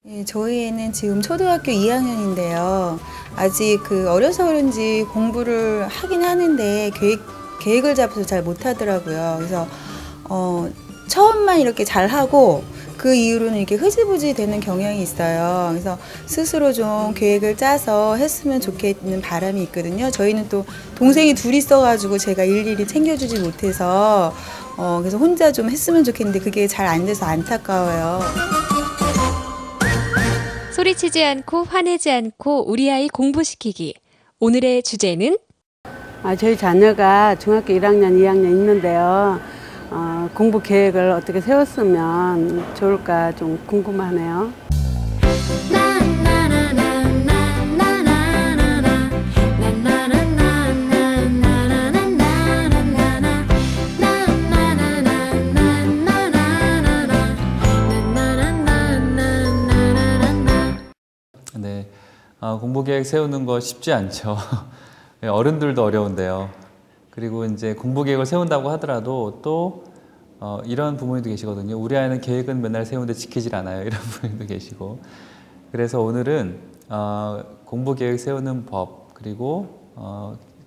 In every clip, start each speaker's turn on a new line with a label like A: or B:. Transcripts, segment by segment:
A: 네, 저희 애는 지금 초등학교 2학년인데요. 아직 어려서 그런지 공부를 하긴 하는데 계획을 잡아서 잘 못하더라고요. 그래서 처음만 이렇게 잘 하고 그 이후로는 이렇게 흐지부지 되는 경향이 있어요. 그래서 스스로 좀 계획을 짜서 했으면 좋겠는 바람이 있거든요. 저희는 또 동생이 둘 있어가지고 제가 일일이 챙겨주지 못해서 그래서 혼자 좀 했으면 좋겠는데 그게 잘 안 돼서 안타까워요.
B: 소리치지 않고 화내지 않고 우리 아이 공부시키기. 오늘의 주제는
C: 저희 자녀가 중학교 1학년, 2학년 있는데요. 공부 계획을 어떻게 세웠으면 좋을까 좀 궁금하네요.
D: 네, 공부 계획 세우는 거 쉽지 않죠. 어른들도 어려운데요. 그리고 이제 공부 계획을 세운다고 하더라도 또 이런 부모님도 계시거든요. 우리 아이는 계획은 맨날 세우는데 지키질 않아요. 이런 부모님도 계시고. 그래서 오늘은 공부 계획 세우는 법, 그리고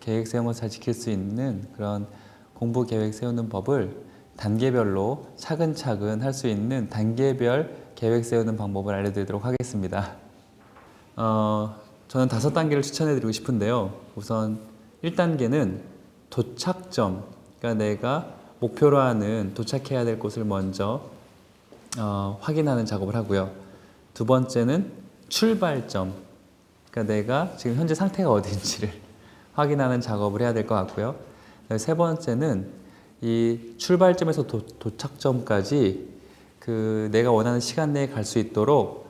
D: 계획 세운 걸 잘 지킬 수 있는 그런 공부 계획 세우는 법을 단계별로 차근차근 할 수 있는 단계별 계획 세우는 방법을 알려드리도록 하겠습니다. 저는 5단계를 추천해 드리고 싶은데요. 우선 1단계는 도착점, 그러니까 내가 목표로 하는 도착해야 될 곳을 먼저 확인하는 작업을 하고요. 두 번째는 출발점, 그러니까 내가 지금 현재 상태가 어딘지를 확인하는 작업을 해야 될 것 같고요. 세 번째는 이 출발점에서 도착점까지 내가 원하는 시간 내에 갈 수 있도록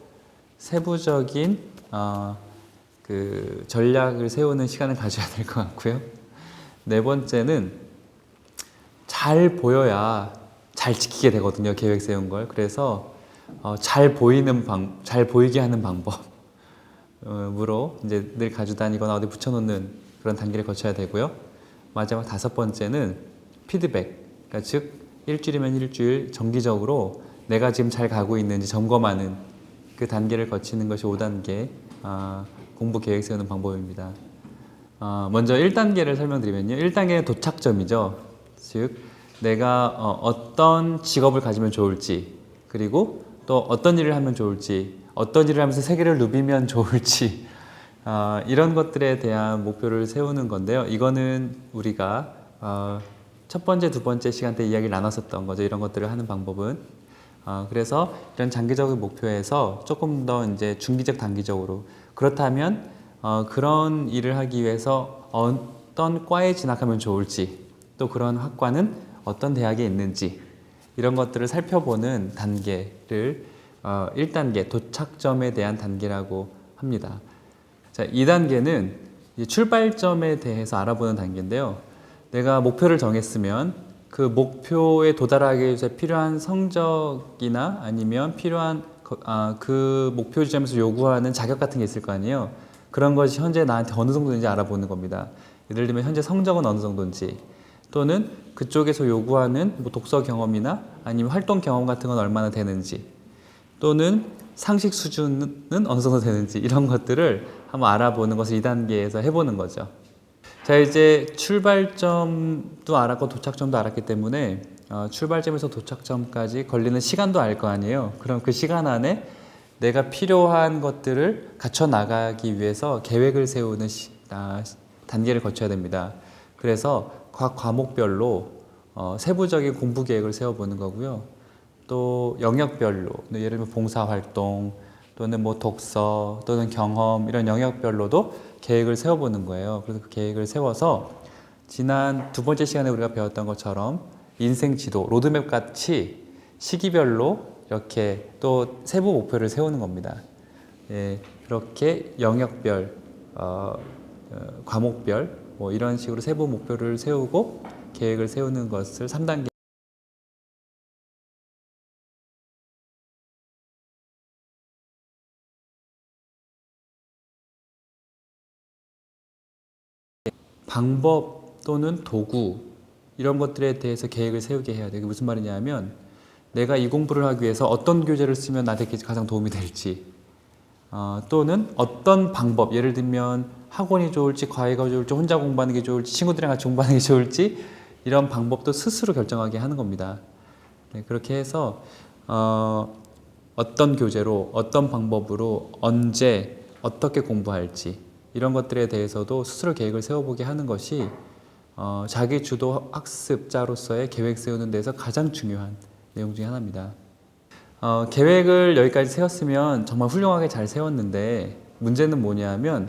D: 세부적인 전략을 세우는 시간을 가져야 될 것 같고요. 네 번째는 잘 보여야 잘 지키게 되거든요. 계획 세운 걸. 그래서 잘 보이게 하는 방법으로 이제 늘 가지고 다니거나 어디 붙여놓는 그런 단계를 거쳐야 되고요. 마지막 5번째는 피드백. 그러니까 즉 일주일이면 일주일 정기적으로 내가 지금 잘 가고 있는지 점검하는 그 단계를 거치는 것이 5단계 공부 계획 세우는 방법입니다. 먼저 1단계를 설명드리면요. 1단계는 도착점이죠. 즉 내가 어떤 직업을 가지면 좋을지, 그리고 또 어떤 일을 하면 좋을지, 어떤 일을 하면서 세계를 누비면 좋을지, 이런 것들에 대한 목표를 세우는 건데요. 이거는 우리가 첫 번째, 두 번째 시간 때 이야기를 나눴었던 거죠. 이런 것들을 하는 방법은. 그래서 이런 장기적인 목표에서 조금 더 이제 중기적, 단기적으로, 그렇다면 그런 일을 하기 위해서 어떤 과에 진학하면 좋을지, 또 그런 학과는 어떤 대학에 있는지, 이런 것들을 살펴보는 단계를 1단계 도착점에 대한 단계라고 합니다. 자, 2단계는 출발점에 대해서 알아보는 단계인데요. 내가 목표를 정했으면 그 목표에 도달하기 위해서 필요한 성적이나 아니면 필요한 그 목표 지점에서 요구하는 자격 같은 게 있을 거 아니에요. 그런 것이 현재 나한테 어느 정도인지 알아보는 겁니다. 예를 들면 현재 성적은 어느 정도인지, 또는 그쪽에서 요구하는 독서 경험이나 아니면 활동 경험 같은 건 얼마나 되는지, 또는 상식 수준은 어느 정도 되는지, 이런 것들을 한번 알아보는 것을 2단계에서 해보는 거죠. 자, 이제 출발점도 알았고 도착점도 알았기 때문에 출발점에서 도착점까지 걸리는 시간도 알 거 아니에요. 그럼 그 시간 안에 내가 필요한 것들을 갖춰 나가기 위해서 계획을 세우는 단계를 거쳐야 됩니다. 그래서 각 과목별로 세부적인 공부 계획을 세워보는 거고요. 또 영역별로, 예를 들면 봉사활동, 또는 뭐 독서, 또는 경험, 이런 영역별로도 계획을 세워보는 거예요. 그래서 그 계획을 세워서 지난 두 번째 시간에 우리가 배웠던 것처럼 인생 지도, 로드맵 같이 시기별로 이렇게 또 세부 목표를 세우는 겁니다. 예, 그렇게 영역별, 과목별, 뭐 이런 식으로 세부 목표를 세우고 계획을 세우는 것을 3단계. 방법 또는 도구, 이런 것들에 대해서 계획을 세우게 해야 돼요. 그게 무슨 말이냐면 내가 이 공부를 하기 위해서 어떤 교재를 쓰면 나한테 가장 도움이 될지, 또는 어떤 방법, 예를 들면 학원이 좋을지 과외가 좋을지 혼자 공부하는 게 좋을지 친구들이랑 같이 공부하는 게 좋을지 이런 방법도 스스로 결정하게 하는 겁니다. 네, 그렇게 해서 어떤 교재로 어떤 방법으로 언제 어떻게 공부할지 이런 것들에 대해서도 스스로 계획을 세워보게 하는 것이 자기 주도 학습자로서의 계획 세우는 데서 가장 중요한 내용 중에 하나입니다. 계획을 여기까지 세웠으면 정말 훌륭하게 잘 세웠는데 문제는 뭐냐면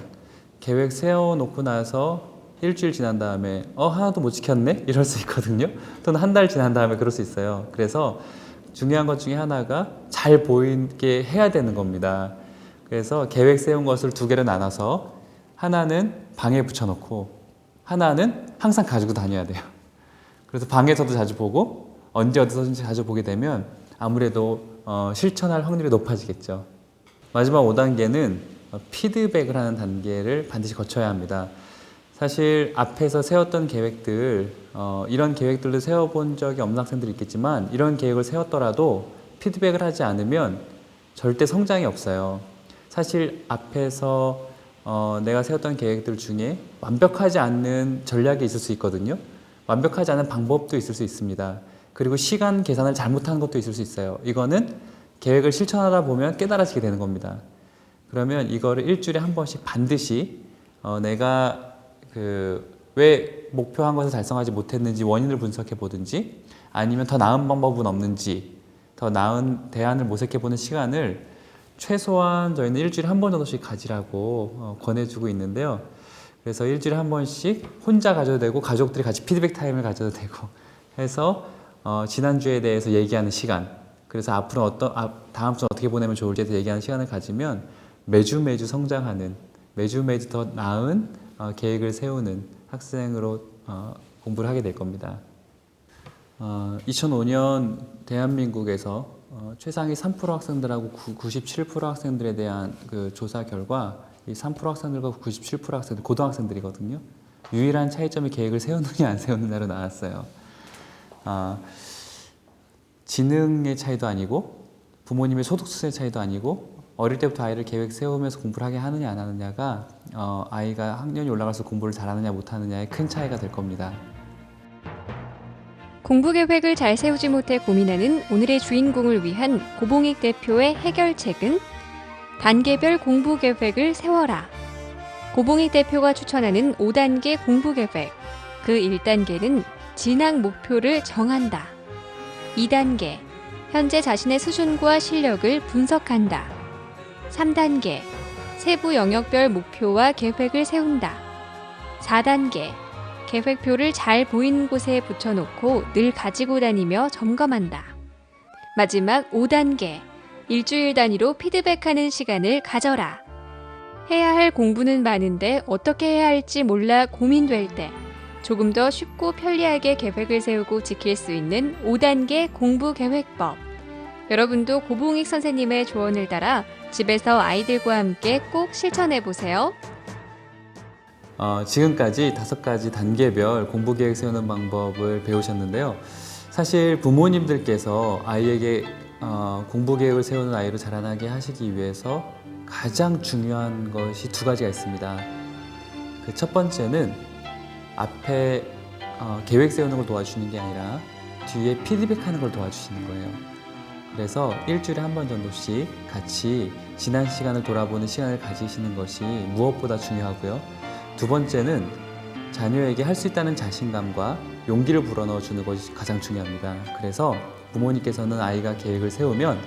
D: 계획 세워놓고 나서 일주일 지난 다음에 하나도 못 지켰네? 이럴 수 있거든요. 또는 한 달 지난 다음에 그럴 수 있어요. 그래서 중요한 것 중에 하나가 잘 보이게 해야 되는 겁니다. 그래서 계획 세운 것을 두 개로 나눠서 하나는 방에 붙여놓고 하나는 항상 가지고 다녀야 돼요. 그래서 방에서도 자주 보고 언제 어디서든지 자주 보게 되면 아무래도 실천할 확률이 높아지겠죠. 마지막 5단계는 피드백을 하는 단계를 반드시 거쳐야 합니다. 사실 앞에서 세웠던 계획들, 이런 계획들도 세워본 적이 없는 학생들이 있겠지만 이런 계획을 세웠더라도 피드백을 하지 않으면 절대 성장이 없어요. 사실 앞에서 내가 세웠던 계획들 중에 완벽하지 않는 전략이 있을 수 있거든요. 완벽하지 않은 방법도 있을 수 있습니다. 그리고 시간 계산을 잘못한 것도 있을 수 있어요. 이거는 계획을 실천하다 보면 깨달아지게 되는 겁니다. 그러면 이거를 일주일에 한 번씩 반드시 내가 왜 목표한 것을 달성하지 못했는지 원인을 분석해 보든지 아니면 더 나은 방법은 없는지 더 나은 대안을 모색해 보는 시간을 최소한 저희는 일주일에 한 번 정도씩 가지라고 권해주고 있는데요. 그래서 일주일에 한 번씩 혼자 가져도 되고 가족들이 같이 피드백 타임을 가져도 되고 해서 지난주에 대해서 얘기하는 시간, 그래서 앞으로 다음 주는 어떻게 보내면 좋을지에 대해서 얘기하는 시간을 가지면 매주 성장하는, 매주 더 나은 계획을 세우는 학생으로 공부를 하게 될 겁니다. 2005년 대한민국에서 최상위 3% 학생들하고 97% 학생들에 대한 그 조사 결과 이 3% 학생들과 97% 학생들, 고등학생들이거든요. 유일한 차이점이 계획을 세우느냐 안 세우느냐로 나왔어요. 지능의 차이도 아니고 부모님의 소득 수준의 차이도 아니고 어릴 때부터 아이를 계획 세우면서 공부를 하게 하느냐 안 하느냐가 아이가 학년이 올라갈수록 공부를 잘하느냐 못하느냐의 큰 차이가 될 겁니다.
B: 공부 계획을 잘 세우지 못해 고민하는 오늘의 주인공을 위한 고봉익 대표의 해결책은 단계별 공부 계획을 세워라. 고봉익 대표가 추천하는 5단계 공부 계획. 그 1단계는 진학 목표를 정한다. 2단계, 현재 자신의 수준과 실력을 분석한다. 3단계, 세부 영역별 목표와 계획을 세운다. 4단계, 계획표를 잘 보이는 곳에 붙여놓고 늘 가지고 다니며 점검한다. 마지막 5단계, 일주일 단위로 피드백하는 시간을 가져라. 해야 할 공부는 많은데 어떻게 해야 할지 몰라 고민될 때 조금 더 쉽고 편리하게 계획을 세우고 지킬 수 있는 5단계 공부 계획법. 여러분도 고봉익 선생님의 조언을 따라 집에서 아이들과 함께 꼭 실천해 보세요.
D: 지금까지 5가지 단계별 공부 계획 세우는 방법을 배우셨는데요. 사실 부모님들께서 아이에게 공부 계획을 세우는 아이로 자라나게 하시기 위해서 가장 중요한 것이 2가지가 있습니다. 그 첫 번째는 앞에 계획 세우는 걸 도와주시는 게 아니라 뒤에 피드백하는 걸 도와주시는 거예요. 그래서 일주일에 한 번 정도씩 같이 지난 시간을 돌아보는 시간을 가지시는 것이 무엇보다 중요하고요. 2번째는 자녀에게 할 수 있다는 자신감과 용기를 불어넣어주는 것이 가장 중요합니다. 그래서 부모님께서는 아이가 계획을 세우면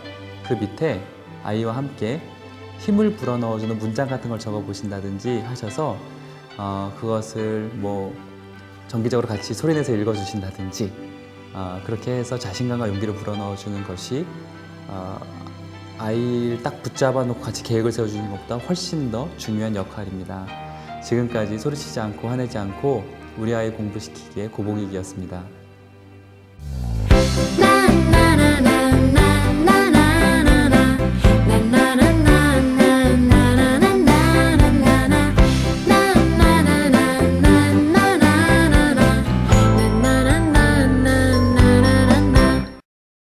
D: 그 밑에 아이와 함께 힘을 불어넣어주는 문장 같은 걸 적어보신다든지 하셔서 그것을 정기적으로 같이 소리내서 읽어주신다든지 그렇게 해서 자신감과 용기를 불어넣어주는 것이 아이를 딱 붙잡아 놓고 같이 계획을 세워주는 것보다 훨씬 더 중요한 역할입니다. 지금까지 소리치지 않고 화내지 않고 우리 아이 공부시키기의 고봉익이었습니다.